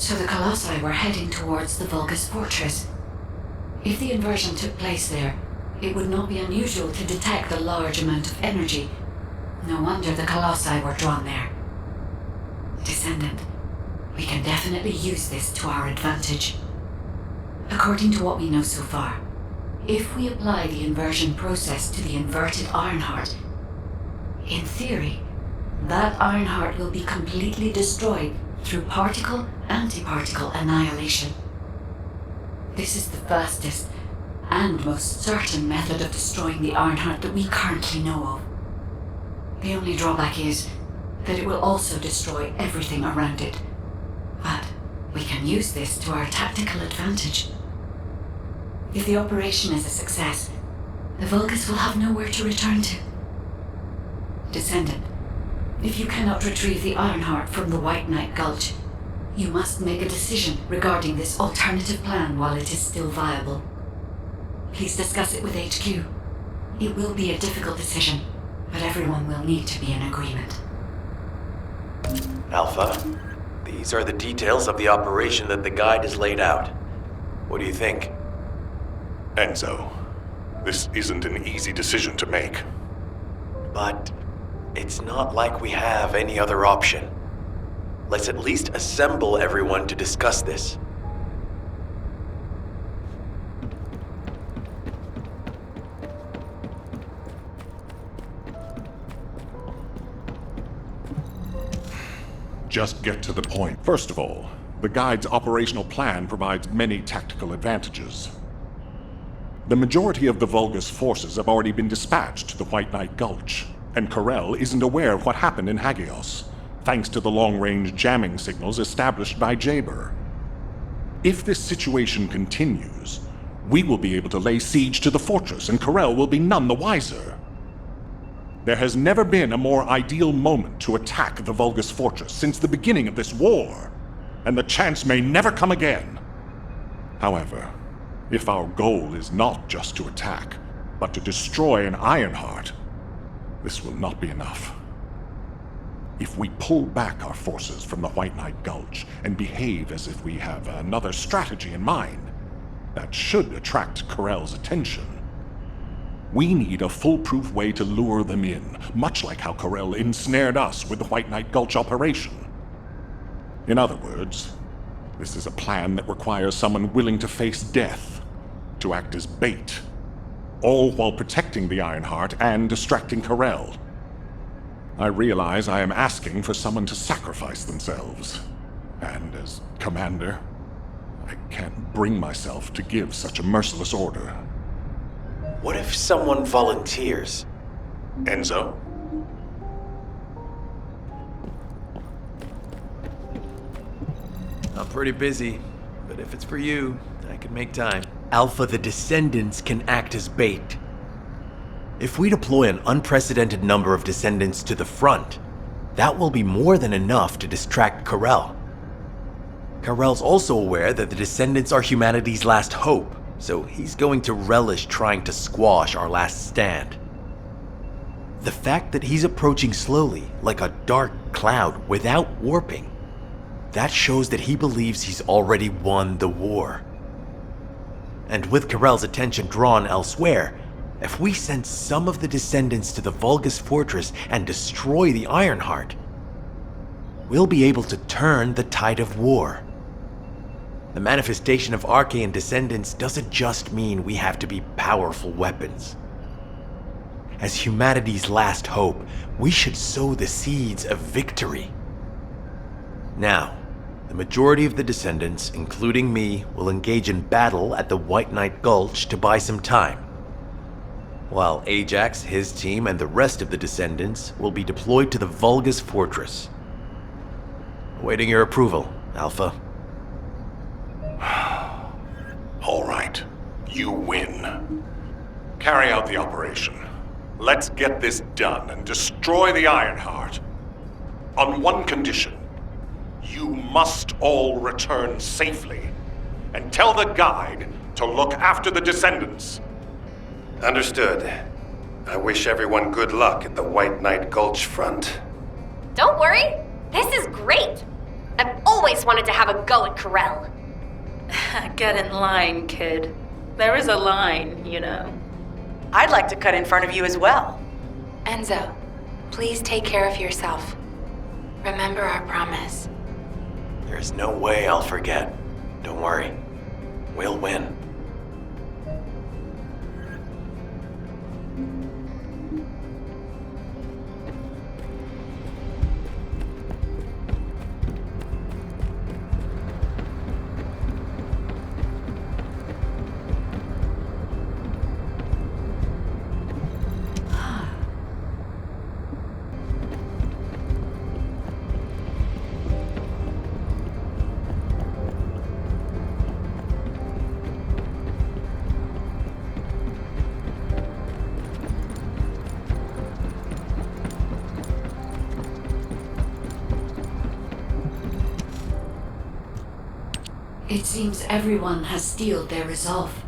So the Colossi were heading towards the Vulgus fortress. If the inversion took place there, it would not be unusual to detect a large amount of energy. No wonder the Colossi were drawn there. Descendant, we can definitely use this to our advantage. According to what we know so far, if we apply the inversion process to the inverted Ironheart, in theory, that Ironheart will be completely destroyed through particle-antiparticle annihilation. This is the fastest and most certain method of destroying the Ironheart that we currently know of. The only drawback is that it will also destroy everything around it. But we can use this to our tactical advantage. If the operation is a success, the Vulgus will have nowhere to return to. Descendant, if you cannot retrieve the Ironheart from the White Knight Gulch, you must make a decision regarding this alternative plan while it is still viable. Please discuss it with HQ. It will be a difficult decision, but everyone will need to be in agreement. Alpha, these are the details of the operation that the guide has laid out. What do you think? Enzo, this isn't an easy decision to make. But it's not like we have any other option. Let's at least assemble everyone to discuss this. Just get to the point. First of all, the guide's operational plan provides many tactical advantages. The majority of the Vulgus forces have already been dispatched to the White Knight Gulch, and Corel isn't aware of what happened in Hagios, thanks to the long-range jamming signals established by Jaber. If this situation continues, we will be able to lay siege to the fortress, and Corel will be none the wiser. There has never been a more ideal moment to attack the Vulgus fortress since the beginning of this war, and the chance may never come again. However, if our goal is not just to attack, but to destroy an Ironheart, this will not be enough. If we pull back our forces from the White Knight Gulch and behave as if we have another strategy in mind, that should attract Corel's attention. We need a foolproof way to lure them in, much like how Corel ensnared us with the White Knight Gulch operation. In other words, this is a plan that requires someone willing to face death, to act as bait, all while protecting the Ironheart and distracting Corel. I realize I am asking for someone to sacrifice themselves, and as commander, I can't bring myself to give such a merciless order. What if someone volunteers? Enzo? I'm pretty busy, but if it's for you, I can make time. Alpha, the Descendants can act as bait. If we deploy an unprecedented number of Descendants to the front, that will be more than enough to distract Corel. Corel's also aware that the Descendants are humanity's last hope, so he's going to relish trying to squash our last stand. The fact that he's approaching slowly, like a dark cloud without warping, that shows that he believes he's already won the war. And with Corel's attention drawn elsewhere, if we send some of the Descendants to the Vulgus fortress and destroy the Ironheart, we'll be able to turn the tide of war. The manifestation of Archaean Descendants doesn't just mean we have to be powerful weapons. As humanity's last hope, we should sow the seeds of victory. Now, the majority of the Descendants, including me, will engage in battle at the White Knight Gulch to buy some time, while Ajax, his team, and the rest of the Descendants will be deployed to the Vulgus fortress. Awaiting your approval, Alpha. All right, you win. Carry out the operation. Let's get this done and destroy the Ironheart. On one condition. You must all return safely, and tell the guide to look after the Descendants. Understood. I wish everyone good luck at the White Knight Gulch front. Don't worry, this is great. I've always wanted to have a go at Corel. Get in line, kid. There is a line, you know. I'd like to cut in front of you as well. Enzo, please take care of yourself. Remember our promise. There's no way I'll forget. Don't worry. We'll win. It seems everyone has steeled their resolve.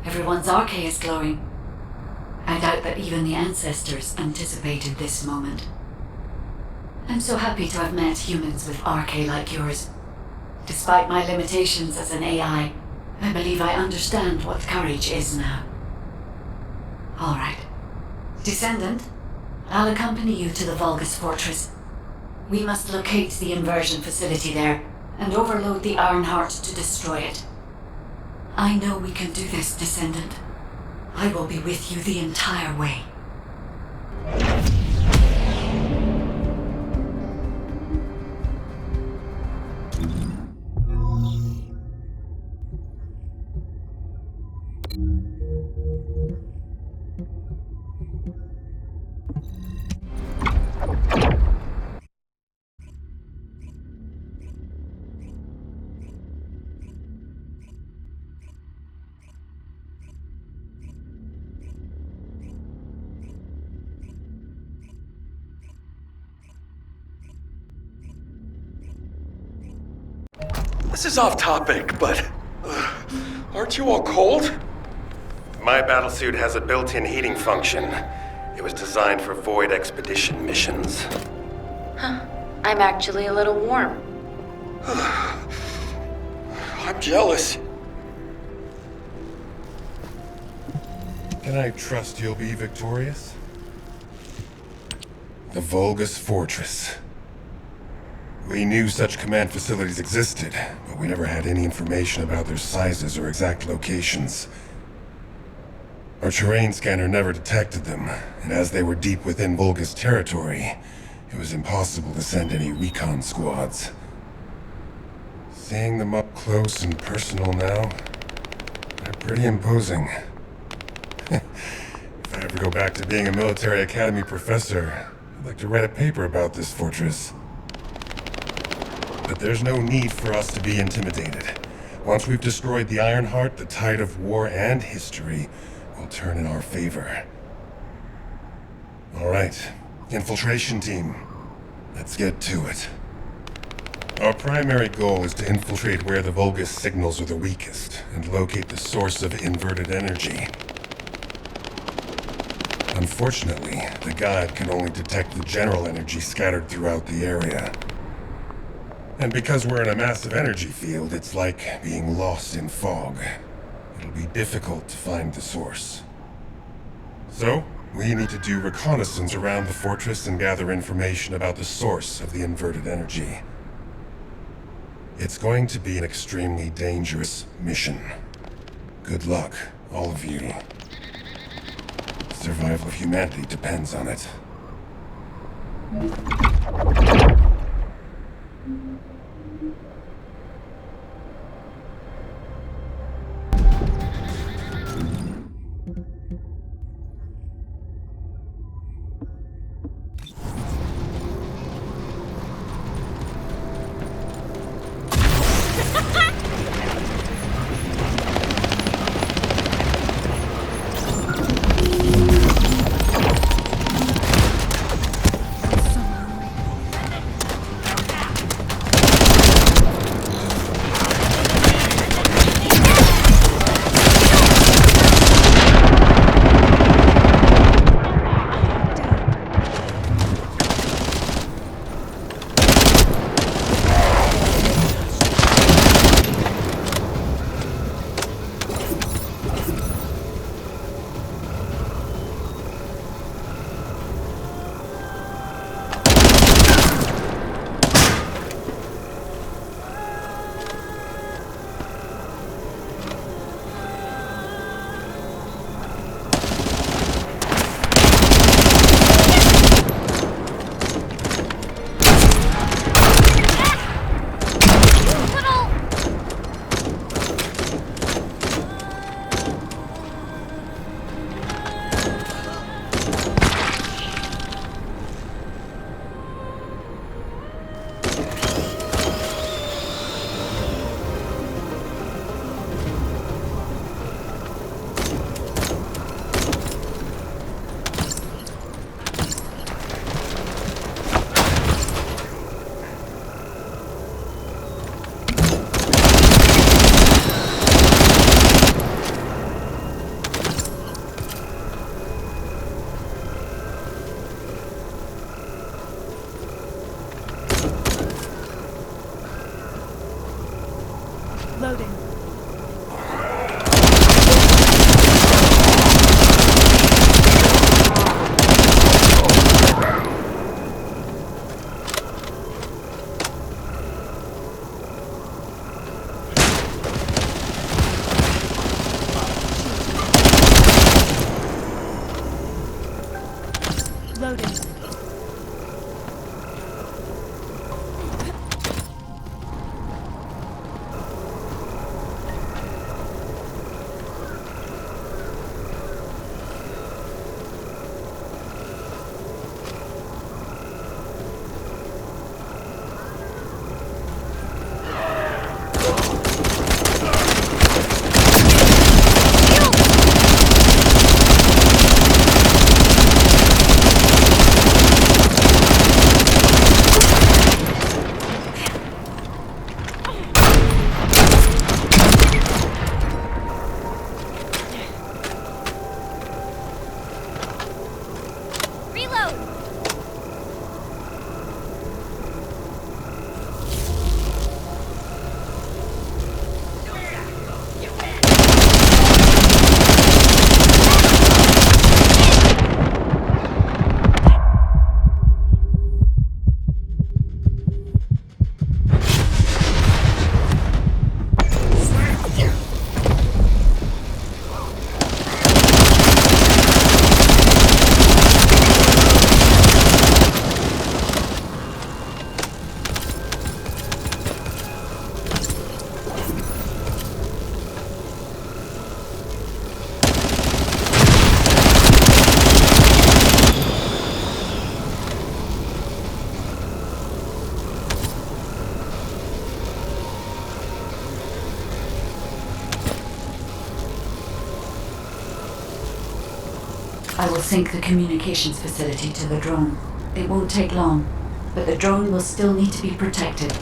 Everyone's arche is glowing. I doubt that even the ancestors anticipated this moment. I'm so happy to have met humans with arche like yours. Despite my limitations as an AI, I believe I understand what courage is now. All right. Descendant, I'll accompany you to the Vulgus Fortress. We must locate the inversion facility there and overload the Ironheart to destroy it. I know we can do this, Descendant. I will be with you the entire way. This is off topic, but aren't you all cold? My battlesuit has a built-in heating function. It was designed for void expedition missions. I'm actually a little warm. I'm jealous. Can I trust you'll be victorious? The Vulgus Fortress. We knew such command facilities existed, but we never had any information about their sizes or exact locations. Our terrain scanner never detected them, and as they were deep within Vulgus territory, it was impossible to send any recon squads. Seeing them up close and personal now, they're pretty imposing. If I ever go back to being a military academy professor, I'd like to write a paper about this fortress. But there's no need for us to be intimidated. Once we've destroyed the Ironheart, the tide of war and history will turn in our favor. All right, infiltration team, let's get to it. Our primary goal is to infiltrate where the Vulgus signals are the weakest and locate the source of inverted energy. Unfortunately, the guide can only detect the general energy scattered throughout the area. And because we're in a massive energy field, it's like being lost in fog. It'll be difficult to find the source. So, we need to do reconnaissance around the fortress and gather information about the source of the inverted energy. It's going to be an extremely dangerous mission. Good luck, all of you. The survival of humanity depends on it. Loading. I will sync the communications facility to the drone. It won't take long, but the drone will still need to be protected.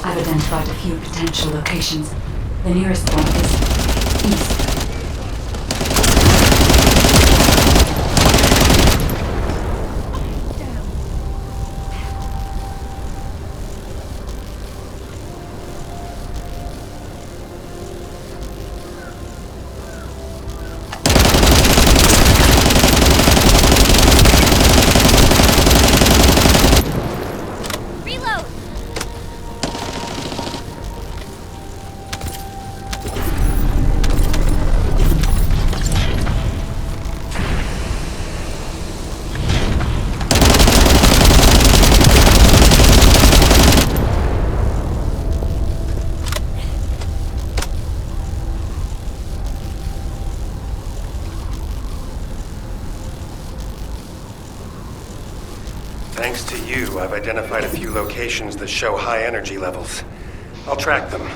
I've identified a few potential locations. The nearest one is east. Thanks to you, I've identified a few locations that show high energy levels. I'll track them.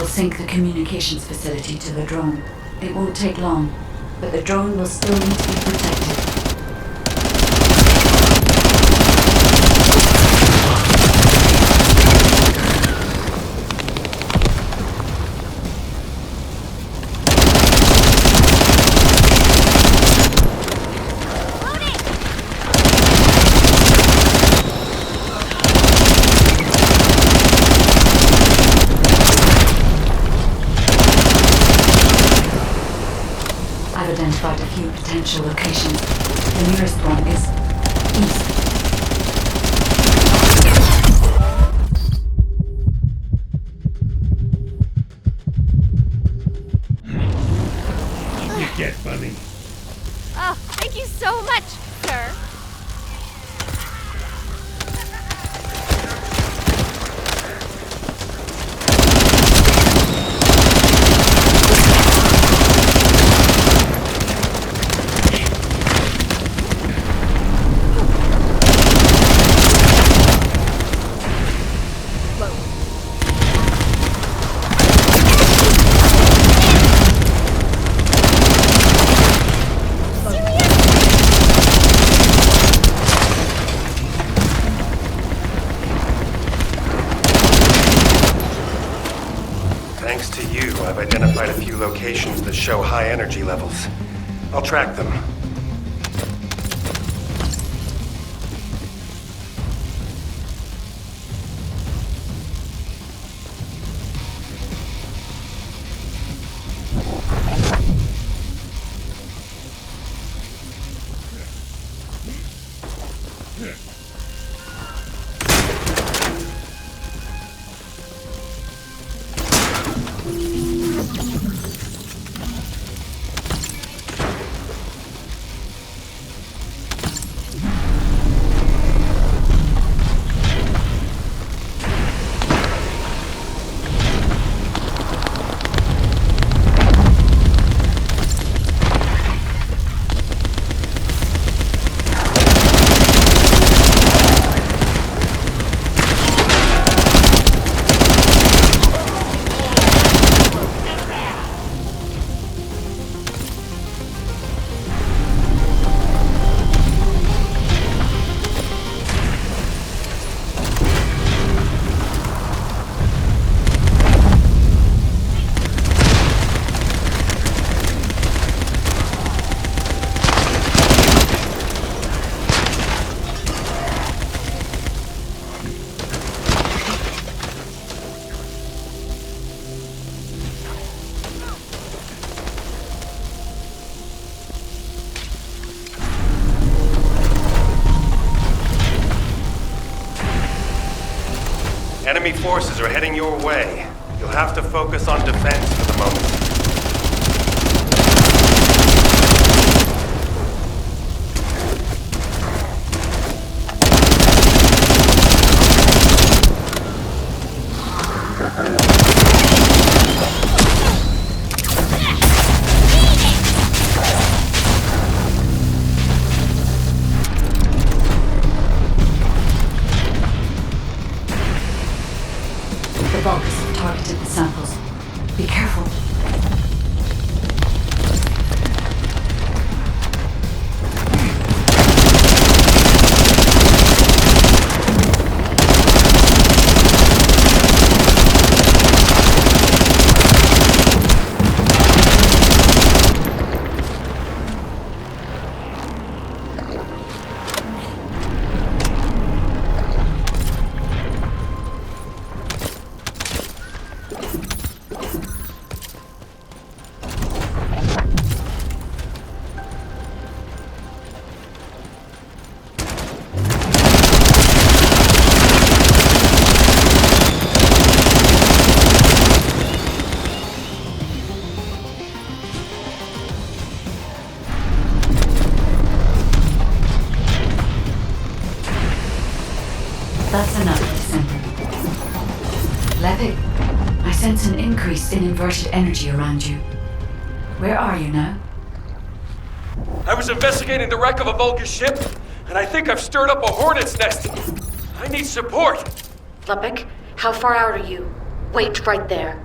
will sync the communications facility to the drone. It won't take long, but the drone will still need to be protected. I've identified a few potential locations. The nearest one is east. You get funny. Oh, thank you so much, sir. Thanks to you, I've identified a few locations that show high energy levels. I'll track them. Enemy forces are heading your way. You'll have to focus on defense for the moment. The Vulgus have targeted the samples. Be careful. That's enough, Descendant. Levitt, I sense an increase in inverted energy around you. Where are you now? I was investigating the wreck of a Vulgus ship, and I think I've stirred up a hornet's nest. I need support. Lepic, how far out are you? Wait right there.